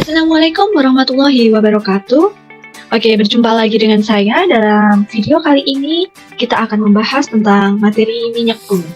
Assalamualaikum warahmatullahi wabarakatuh. Oke, berjumpa lagi dengan saya. Dalam video kali ini kita akan membahas tentang materi minyak bumi.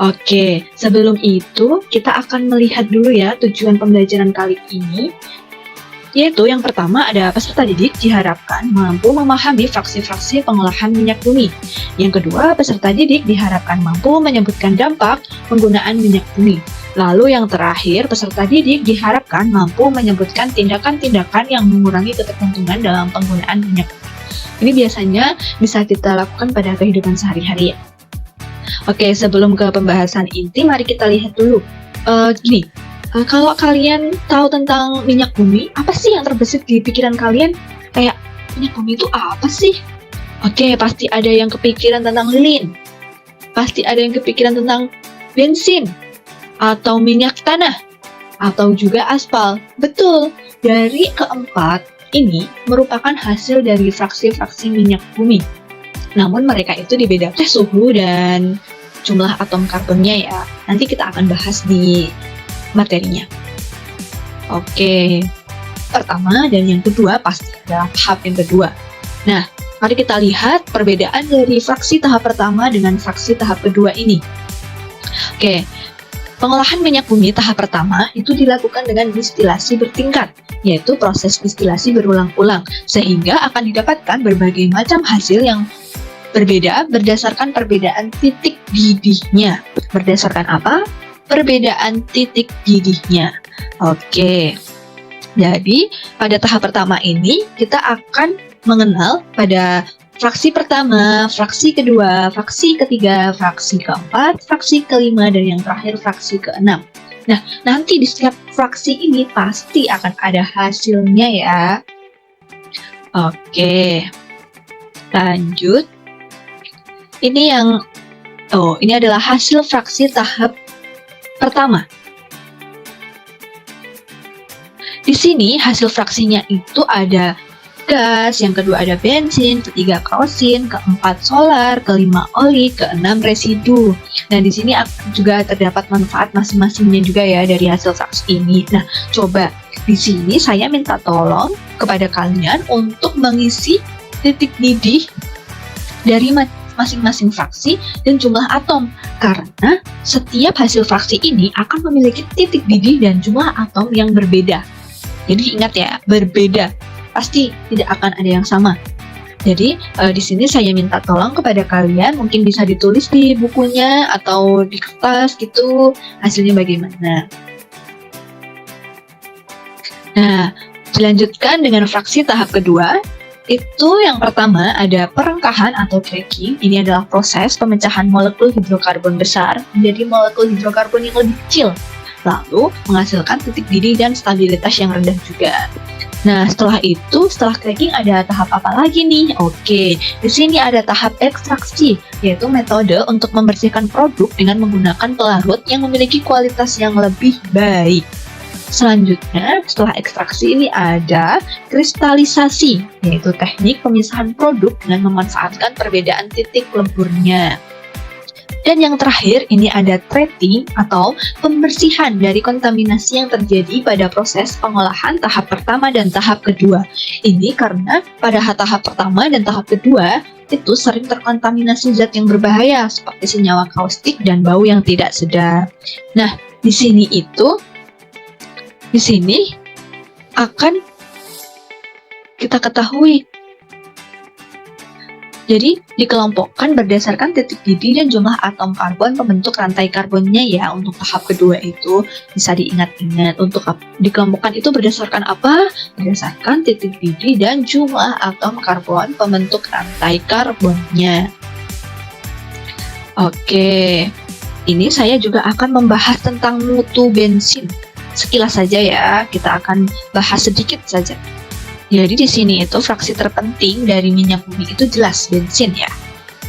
Oke, sebelum itu kita akan melihat dulu ya tujuan pembelajaran kali ini. Yaitu yang pertama ada peserta didik diharapkan mampu memahami fraksi-fraksi pengolahan minyak bumi. Yang kedua, peserta didik diharapkan mampu menyebutkan dampak penggunaan minyak bumi. Lalu yang terakhir, peserta didik diharapkan mampu menyebutkan tindakan-tindakan yang mengurangi ketergantungan dalam penggunaan minyak bumi. Ini biasanya bisa kita lakukan pada kehidupan sehari-hari. Oke, sebelum ke pembahasan inti, mari kita lihat dulu. Kalau kalian tahu tentang minyak bumi, apa sih yang terbesit di pikiran kalian? Kayak, minyak bumi itu apa sih? Oke, pasti ada yang kepikiran tentang lilin. Pasti ada yang kepikiran tentang bensin. Atau minyak tanah. Atau juga aspal. Betul, dari keempat ini merupakan hasil dari fraksi-fraksi minyak bumi. Namun mereka itu dibedakan suhu dan jumlah atom karbonnya ya. Nanti kita akan bahas di materinya. Oke, pertama dan yang kedua pasti adalah tahap yang kedua. Nah, mari kita lihat perbedaan dari fraksi tahap pertama dengan fraksi tahap kedua ini. Oke, pengolahan minyak bumi tahap pertama itu dilakukan dengan distilasi bertingkat, yaitu proses distilasi berulang-ulang, sehingga akan didapatkan berbagai macam hasil yang berbeda berdasarkan perbedaan titik didihnya. Berdasarkan apa? Perbedaan titik didihnya. Oke, jadi pada tahap pertama ini kita akan mengenal pada fraksi pertama, fraksi kedua, fraksi ketiga, fraksi keempat, fraksi kelima, dan yang terakhir fraksi keenam. Nah, nanti di setiap fraksi ini pasti akan ada hasilnya ya. Oke, lanjut. Ini adalah hasil fraksi tahap pertama. Di sini hasil fraksinya itu ada gas, yang kedua ada bensin, ketiga kerosin, keempat solar, kelima oli, keenam residu. Nah, di sini juga terdapat manfaat masing-masingnya juga ya dari hasil fraksi ini. Nah, coba di sini saya minta tolong kepada kalian untuk mengisi titik didih dari masing-masing fraksi dan jumlah atom, karena setiap hasil fraksi ini akan memiliki titik didih dan jumlah atom yang berbeda. Jadi ingat ya, berbeda, pasti tidak akan ada yang sama. Jadi di sini saya minta tolong kepada kalian, mungkin bisa ditulis di bukunya atau di kertas gitu hasilnya bagaimana. Nah, dilanjutkan dengan fraksi tahap kedua. Itu yang pertama ada perengkahan atau cracking. Ini adalah proses pemecahan molekul hidrokarbon besar menjadi molekul hidrokarbon yang lebih kecil, lalu menghasilkan titik didih dan stabilitas yang rendah juga. Nah, setelah cracking ada tahap apa lagi nih? Oke, di sini ada tahap ekstraksi, yaitu metode untuk membersihkan produk dengan menggunakan pelarut yang memiliki kualitas yang lebih baik. Selanjutnya, setelah ekstraksi ini ada kristalisasi, yaitu teknik pemisahan produk dengan memanfaatkan perbedaan titik leburnya. Dan yang terakhir, ini ada treating atau pembersihan dari kontaminasi yang terjadi pada proses pengolahan tahap pertama dan tahap kedua. Ini karena pada tahap pertama dan tahap kedua itu sering terkontaminasi zat yang berbahaya seperti senyawa kaustik dan bau yang tidak sedap. Nah, di sini akan kita ketahui. Jadi dikelompokkan berdasarkan titik didih dan jumlah atom karbon pembentuk rantai karbonnya ya. Untuk tahap kedua itu bisa diingat-ingat. Untuk dikelompokkan itu berdasarkan apa? Berdasarkan titik didih dan jumlah atom karbon pembentuk rantai karbonnya. Oke, ini saya juga akan membahas tentang mutu bensin. Sekilas saja ya, kita akan bahas sedikit saja. Jadi di sini itu fraksi terpenting dari minyak bumi itu jelas bensin ya.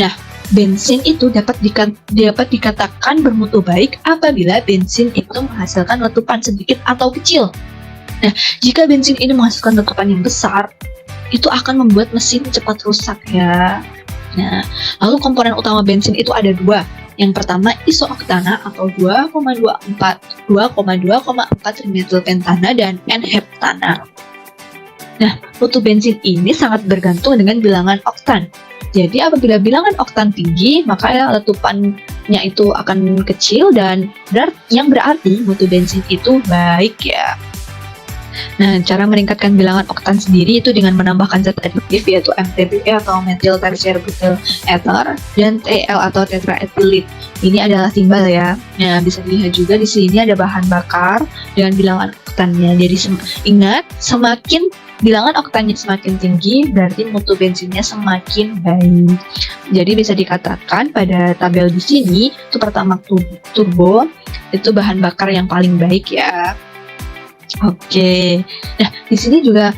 Nah, bensin itu dapat dikatakan bermutu baik apabila bensin itu menghasilkan letupan sedikit atau kecil. Nah, jika bensin ini menghasilkan letupan yang besar, itu akan membuat mesin cepat rusak ya. Nah, lalu komponen utama bensin itu ada dua, Yang pertama isooktana atau 2,4 trimethylpentana dan N-heptana. Nah, mutu bensin ini sangat bergantung dengan bilangan oktan. Jadi apabila bilangan oktan tinggi, maka letupannya itu akan kecil dan yang berarti mutu bensin itu baik ya. Nah, cara meningkatkan bilangan oktan sendiri itu dengan menambahkan zat adiktif yaitu MTBE atau methyl tertiary butyl ether dan TL atau tetraethylit. Ini adalah timbal ya. Nah, bisa dilihat juga di sini ada bahan bakar dengan bilangan oktannya. Jadi ingat, semakin bilangan oktannya semakin tinggi, berarti mutu bensinnya semakin baik. Jadi bisa dikatakan pada tabel di sini itu pertama turbo itu bahan bakar yang paling baik ya. Oke, nah di sini juga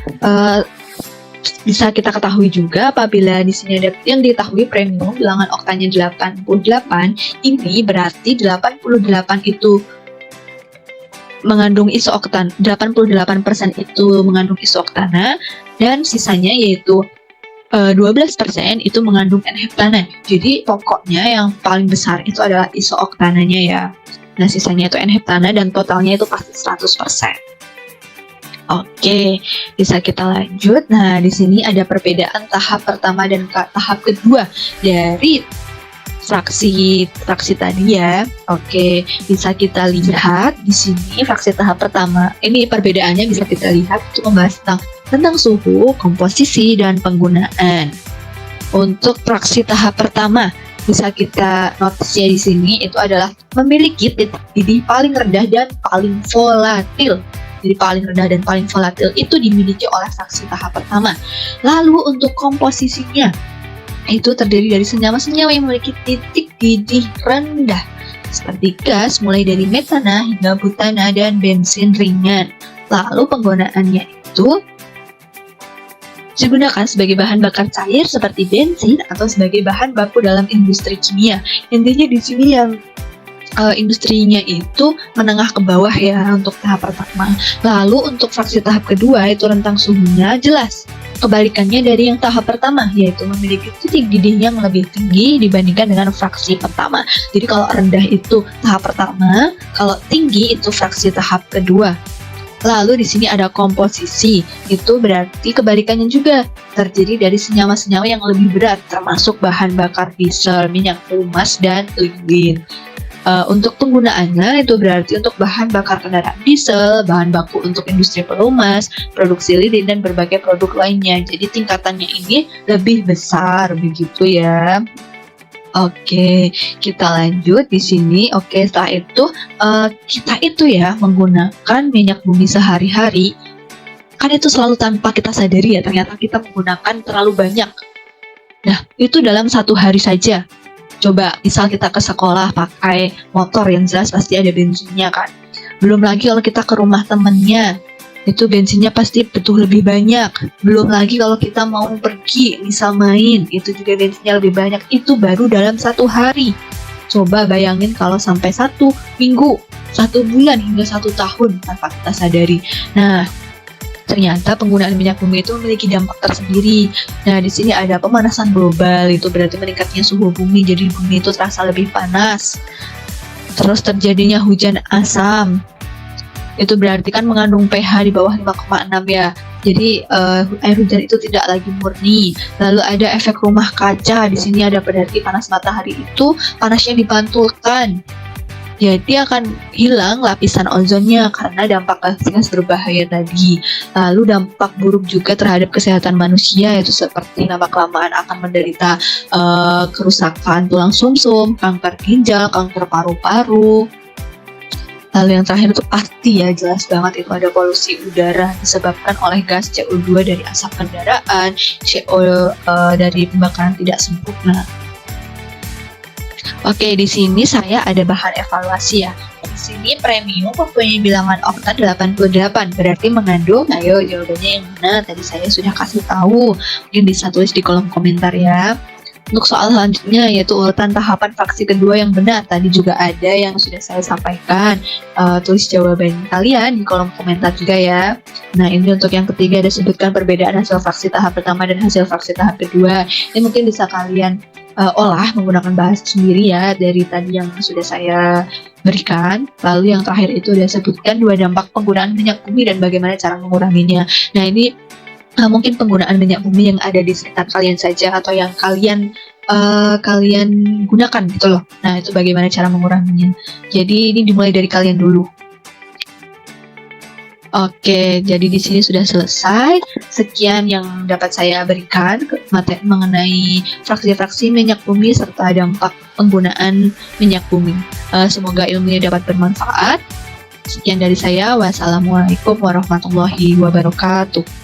bisa kita ketahui juga apabila di sini ada yang diketahui premium bilangan oktannya 88, ini berarti 88 itu mengandung isooktan, 88% itu mengandung isooktana dan sisanya yaitu 12% itu mengandung N-heptana. Jadi pokoknya yang paling besar itu adalah isooktananya ya. Nah, sisanya itu N-heptana dan totalnya itu pasti 100%. Oke, bisa kita lanjut. Nah, di sini ada perbedaan tahap pertama dan tahap kedua dari fraksi tadi ya. Oke, bisa kita lihat di sini fraksi tahap pertama. Ini perbedaannya bisa kita lihat itu membahas tentang suhu, komposisi, dan penggunaan. Untuk fraksi tahap pertama, bisa kita notice ya di sini itu adalah memiliki titik didih paling rendah dan paling volatil. Jadi paling rendah dan paling volatil itu dimiliki oleh fraksi tahap pertama. Lalu untuk komposisinya itu terdiri dari senyawa-senyawa yang memiliki titik didih rendah seperti gas mulai dari metana hingga butana dan bensin ringan. Lalu penggunaannya itu digunakan sebagai bahan bakar cair seperti bensin atau sebagai bahan baku dalam industri kimia. Intinya di sini yang industrinya itu menengah ke bawah ya untuk tahap pertama. Lalu untuk fraksi tahap kedua itu rentang suhunya jelas kebalikannya dari yang tahap pertama, yaitu memiliki titik didih yang lebih tinggi dibandingkan dengan fraksi pertama. Jadi kalau rendah itu tahap pertama, kalau tinggi itu fraksi tahap kedua. Lalu di sini ada komposisi, itu berarti kebalikannya juga terdiri dari senyawa-senyawa yang lebih berat, termasuk bahan bakar diesel, minyak pelumas, dan lilin. Untuk penggunaannya itu berarti untuk bahan bakar kendaraan diesel, bahan baku untuk industri pelumas, produksi lilin dan berbagai produk lainnya. Jadi tingkatannya ini lebih besar begitu ya. Oke, kita lanjut di sini. Oke, setelah itu kita itu ya menggunakan minyak bumi sehari-hari. Kan itu selalu tanpa kita sadari ya, ternyata kita menggunakan terlalu banyak. Nah, itu dalam satu hari saja. Coba misal kita ke sekolah pakai motor yang jelas pasti ada bensinnya kan. Belum lagi kalau kita ke rumah temennya, itu bensinnya pasti butuh lebih banyak. Belum lagi kalau kita mau pergi misal main, itu juga bensinnya lebih banyak. Itu baru dalam satu hari. Coba bayangin kalau sampai 1 minggu, 1 bulan hingga 1 tahun tanpa kita sadari. Nah, ternyata penggunaan minyak bumi itu memiliki dampak tersendiri. Nah, di sini ada pemanasan global, itu berarti meningkatnya suhu bumi, jadi bumi itu terasa lebih panas. Terus terjadinya hujan asam, itu berarti kan mengandung pH di bawah 5,6 ya. Jadi air hujan itu tidak lagi murni. Lalu ada efek rumah kaca, di sini ada berarti panas matahari itu panasnya dipantulkan. Jadi akan hilang lapisan ozonnya karena dampak gas berbahaya tadi. Lalu dampak buruk juga terhadap kesehatan manusia, yaitu seperti lama-kelamaan akan menderita kerusakan tulang sumsum, kanker ginjal, kanker paru-paru. Lalu yang terakhir itu pasti ya jelas banget itu ada polusi udara disebabkan oleh gas CO2 dari asap kendaraan, CO dari pembakaran tidak sempurna. Oke, di sini saya ada bahan evaluasi ya. Di sini premium mempunyai bilangan oktan 88, berarti mengandung. Ayo jawabannya yang mana? Tadi saya sudah kasih tahu. Mungkin bisa tulis di kolom komentar ya. Untuk soal selanjutnya yaitu urutan tahapan fraksi kedua yang benar. Tadi juga ada yang sudah saya sampaikan. Tulis jawaban kalian di kolom komentar juga ya. Nah, ini untuk yang ketiga ada sebutkan perbedaan hasil fraksi tahap pertama dan hasil fraksi tahap kedua. Ini mungkin bisa kalian olah menggunakan bahasa sendiri ya dari tadi yang sudah saya berikan. Lalu yang terakhir itu udah sebutkan 2 dampak penggunaan minyak bumi dan bagaimana cara menguranginya. Nah ini mungkin penggunaan minyak bumi yang ada di sekitar kalian saja atau yang kalian gunakan gitu loh. Nah itu bagaimana cara menguranginya. Jadi ini dimulai dari kalian dulu. Oke, jadi di sini sudah selesai. Sekian yang dapat saya berikan materi mengenai fraksi-fraksi minyak bumi serta dampak penggunaan minyak bumi. Semoga ilmunya dapat bermanfaat. Sekian dari saya. Wassalamualaikum warahmatullahi wabarakatuh.